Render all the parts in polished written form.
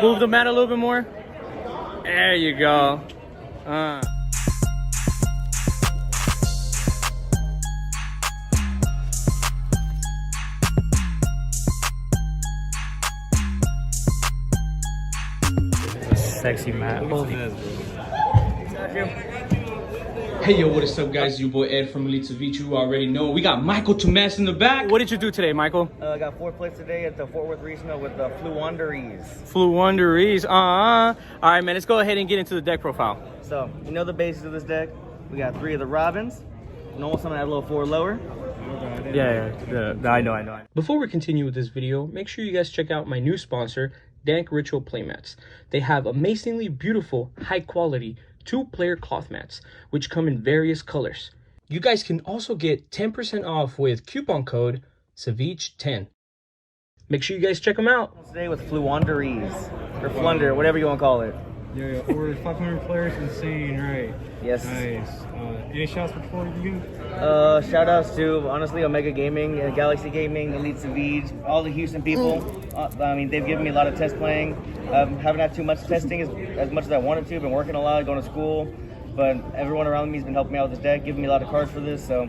Move the mat a little bit more. There you go. Sexy mat. Hey yo, what is up guys? Your boy Ed from Elite Ceviche. You already know. We got Michael Tomas in the back. What did you do today, Michael? I got 4th place today at the Fort Worth Regional with the Floowandereeze. Floowandereeze. All right, man. Let's go ahead and get into the deck profile. So, you know the basics of this deck. We got 3 of the Robins. Normal summon at level 4 lower. Yeah. I know. Before we continue with this video, make sure you guys check out my new sponsor, Dank Ritual Playmats. They have amazingly beautiful, high quality 2-player cloth mats, which come in various colors. You guys can also get 10% off with coupon code Ceviche10. Make sure you guys check them out. Today with Floowandereeze, or Flunder, whatever you want to call it. Yeah, over 500 players, insane, right? Yes. Nice. Any shots before you? Shout outs to, honestly, Omega Gaming, Galaxy Gaming, Elite Ceviche, all the Houston people. I mean, they've given me a lot of test playing. Haven't had too much testing as much as I wanted to. Been working a lot, going to school. But everyone around me has been helping me out with this deck, giving me a lot of cards for this. So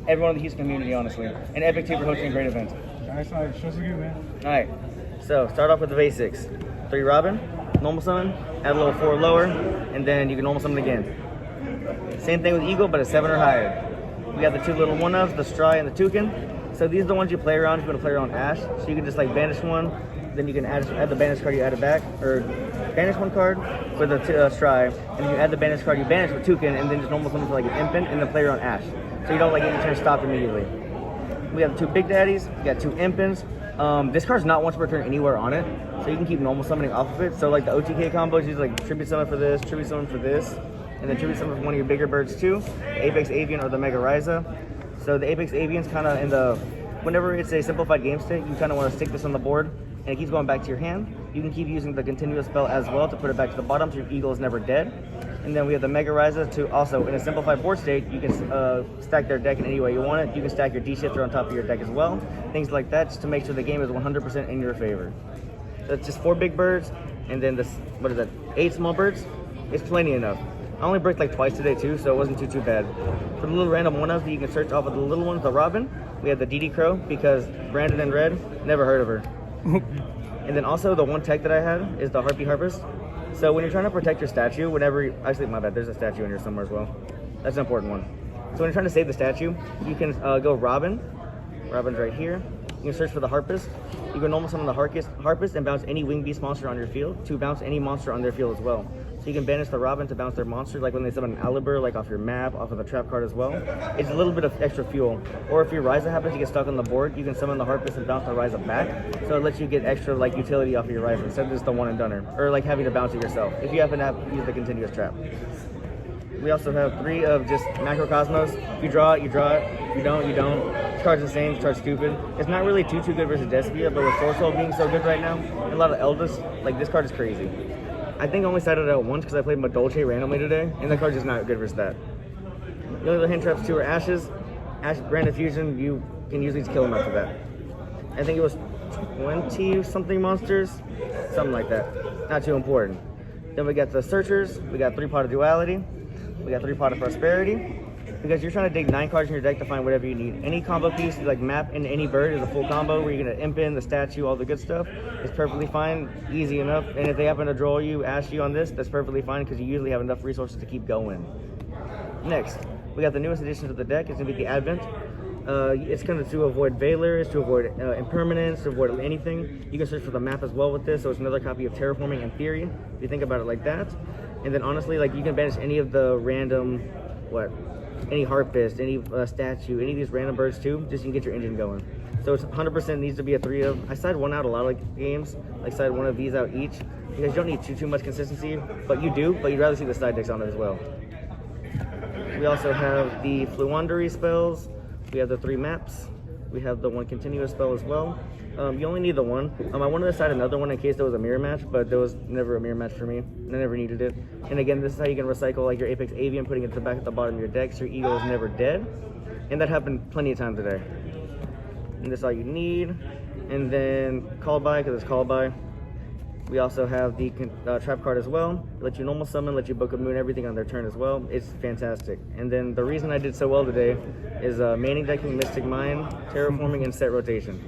everyone in the Houston community, honestly. And Epic too for hosting a great event. Nice, show some good, man. All right, so start off with the basics. 3 Robin, normal summon, add a level 4 lower, and then you can normal summon again. Same thing with Eagle, but a 7 or higher. We got the 2 little 1-ofs, the Stry and the Toucan. So these are the ones you play around if you want to play around Ash. So you can just like banish one, then you can add the banish card, you add it back, or banish one card for the Stry, and then you add the banish card, you banish with Toucan, and then just normal summon for like an infant, and then play around Ash. So you don't like get your turn stopped immediately. We have the 2 Big Daddies, we got 2 Impins. This card's not once per turn anywhere on it, so you can keep normal summoning off of it. So like the OTK combos, use like Tribute Summon for this, Tribute Summon for this, and then Tribute Summon for one of your bigger birds too, Apex Avian or the Mega Ryza. So the Apex Avian's kind of in the, whenever it's a simplified game state, you kind of want to stick this on the board, and it keeps going back to your hand. You can keep using the continuous spell as well to put it back to the bottom so your Eagle is never dead. And then we have the Mega Ryza to also, in a simplified board state, you can stack their deck in any way you want it. You can stack your D-Shifter on top of your deck as well. Things like that, just to make sure the game is 100% in your favor. So it's just 4 big birds, and then this, 8 small birds? It's plenty enough. I only bricked like twice today too, so it wasn't too bad. For the little random 1-ofs that you can search off of the little ones, the Robin, we have the DD Crow, because Brandon and Red, never heard of her. And then also the 1 tech that I had is the Harpy Harvest. So when you're trying to protect your statue, actually my bad, there's a statue in here somewhere as well. That's an important one. So when you're trying to save the statue, you can go Robin. Robin's right here. You can search for the Harpist. You can normal summon the Harpist and bounce any Wing Beast monster on your field to bounce any monster on their field as well. So you can banish the Robin to bounce their monster, like when they summon an Alibur, like off your map, off of the trap card as well. It's a little bit of extra fuel. Or if your Ryza happens to get stuck on the board, you can summon the Harpist and bounce the Ryza back. So it lets you get extra like utility off of your Ryza instead of just the one and doneer, or like having to bounce it yourself if you happen to use the continuous trap. We also have 3 of just Macrocosmos. If you draw it, you draw it. If you don't, you don't. This card's insane, this card's stupid. It's not really too good versus Despia, but with Sorcerer being so good right now, and a lot of Eldest, like this card is crazy. I think I only sided it out once because I played Madolche randomly today, and the card's just not good versus that. The only other hand traps 2 are Ashes. Ash Branded Fusion, you can usually just kill them after that. I think it was 20 something monsters, something like that. Not too important. Then we got the Searchers, we got 3 Pot of Duality, we got 3 Pot of Prosperity, because you're trying to dig 9 cards in your deck to find whatever you need. Any combo piece, like map into any bird, is a full combo where you're going to imp in the statue, all the good stuff. It's perfectly fine, easy enough. And if they happen to draw you, ash you on this, that's perfectly fine because you usually have enough resources to keep going. Next, we got the newest addition to the deck. It's going to be the Advent. It's going to avoid Valor, it's to avoid Impermanence, to avoid anything. You can search for the map as well with this, so it's another copy of Terraforming in theory, if you think about it like that. And then honestly, like you can banish any of the random, any Harpist, any statue, any of these random birds too, just so you can get your engine going. So it's 100% needs to be a 3 of. I side 1 out a lot of games, like side 1 of these out each, because you don't need too much consistency, but you do, but you'd rather see the side decks on it as well. We also have the Floowandereeze spells. We have the 3 maps. We have the 1 continuous spell as well. You only need the 1. I wanted to side another one in case there was a mirror match, but there was never a mirror match for me. I never needed it. And again, this is how you can recycle like your Apex Avian, putting it at the bottom of your deck so your Eagle is never dead. And that happened plenty of times today. And that's all you need. And then call by, because it's call by. We also have the trap card as well. Let you normal summon, let you book a moon, everything on their turn as well. It's fantastic. And then the reason I did so well today is manning decking, Mystic Mind, Terraforming, and Set Rotation.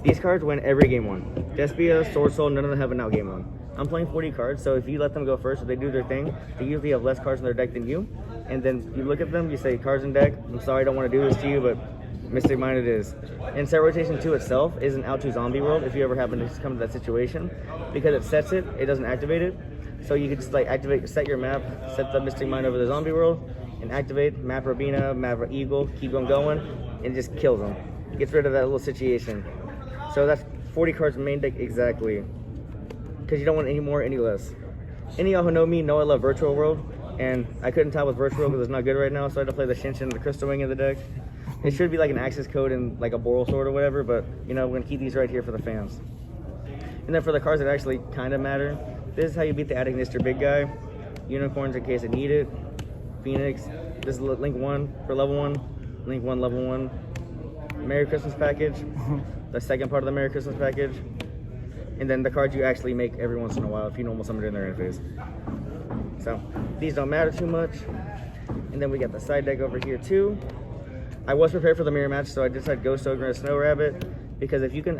These cards win every game one. Despia, Sword Soul, none of them have an out game one. I'm playing 40 cards, so if you let them go first, if they do their thing, they usually have less cards in their deck than you. And then you look at them, you say, cards in deck, I'm sorry I don't want to do this to you, but Mystic Mind it is. And Set Rotation 2 itself is an out to zombie world if you ever happen to come to that situation. Because it sets it, it doesn't activate it. So you can just like activate, set your map, set the Mystic Mind over the zombie world, and activate map Rabina, map Eagle, keep them going, and it just kills them. Gets rid of that little situation. So that's 40 cards in main deck exactly. Because you don't want any more, any less. Any of y'all who know me know I love Virtual World, and I couldn't tie with Virtual because it's not good right now, so I had to play the Shinshin and the Crystal Wing in the deck. It should be like an access code and like a Boral Sword or whatever, but you know, we're gonna keep these right here for the fans. And then for the cards that actually kind of matter, this is how you beat the Attic Nister big guy. Unicorns in case it needed. Phoenix. This is Link 1 for level 1. Link 1 level 1. Merry Christmas package. The second part of the Merry Christmas package. And then the cards you actually make every once in a while if you normal summon it in their interface. So these don't matter too much. And then we got the side deck over here too. I was prepared for the mirror match, so I just had Ghost Ogre and Snow Rabbit, because if you can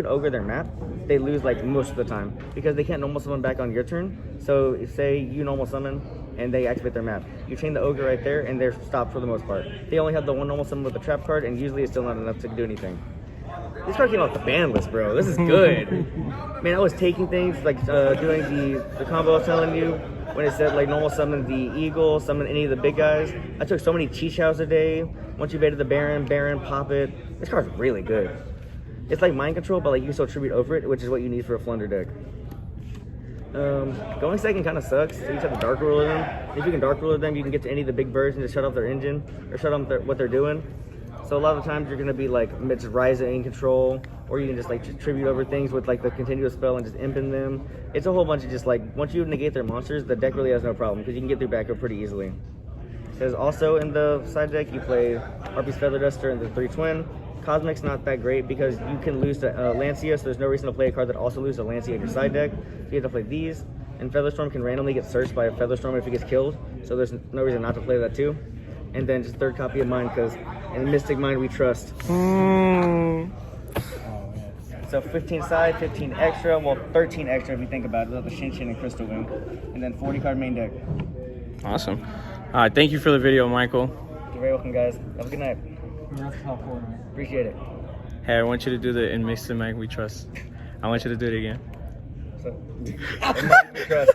ogre their map, they lose like most of the time because they can't normal summon back on your turn. So say you normal summon and they activate their map, you chain the ogre right there and they're stopped for the most part. They only have the one normal summon with the trap card, and usually it's still not enough to do anything. This card came off the ban list, bro. This is good. Man, I was taking things like doing the combo I was telling you. When it said like normal summon the Eagle, summon any of the big guys. I took so many Cheat Shows a day. Once you baited the Baron, pop it. This card's really good. It's like mind control, but like you still tribute over it, which is what you need for a Flunder deck. Going second kind of sucks. So you just have to Dark Ruler them. If you can Dark Ruler them, you can get to any of the big birds and just shut off their engine or shut off what they're doing. So a lot of times you're gonna be like just Ryza in control, or you can just like tribute over things with like the continuous spell and just imping them. It's a whole bunch of just like, once you negate their monsters, the deck really has no problem because you can get through backup pretty easily. Because also in the side deck you play Harpy's Feather Duster and the 3 Twin. Cosmic's not that great because you can lose to Lancia, so there's no reason to play a card that also loses to Lancia in your side deck. So you have to play these. And Featherstorm can randomly get searched by a Featherstorm if it gets killed, so there's no reason not to play that too. And then just third copy of mine because in Mystic Mind we trust. So 15 side, 15 extra, well 13 extra if you think about it, without the Shinshin and Crystal Wing. And then 40 card main deck. Awesome. Thank you for the video, Michael. You're very welcome, guys. Have a good night. That's top 4, man. Appreciate it. Hey, I want you to do the in Mystic Mind we trust. I want you to do it again. So, in Mind we trust.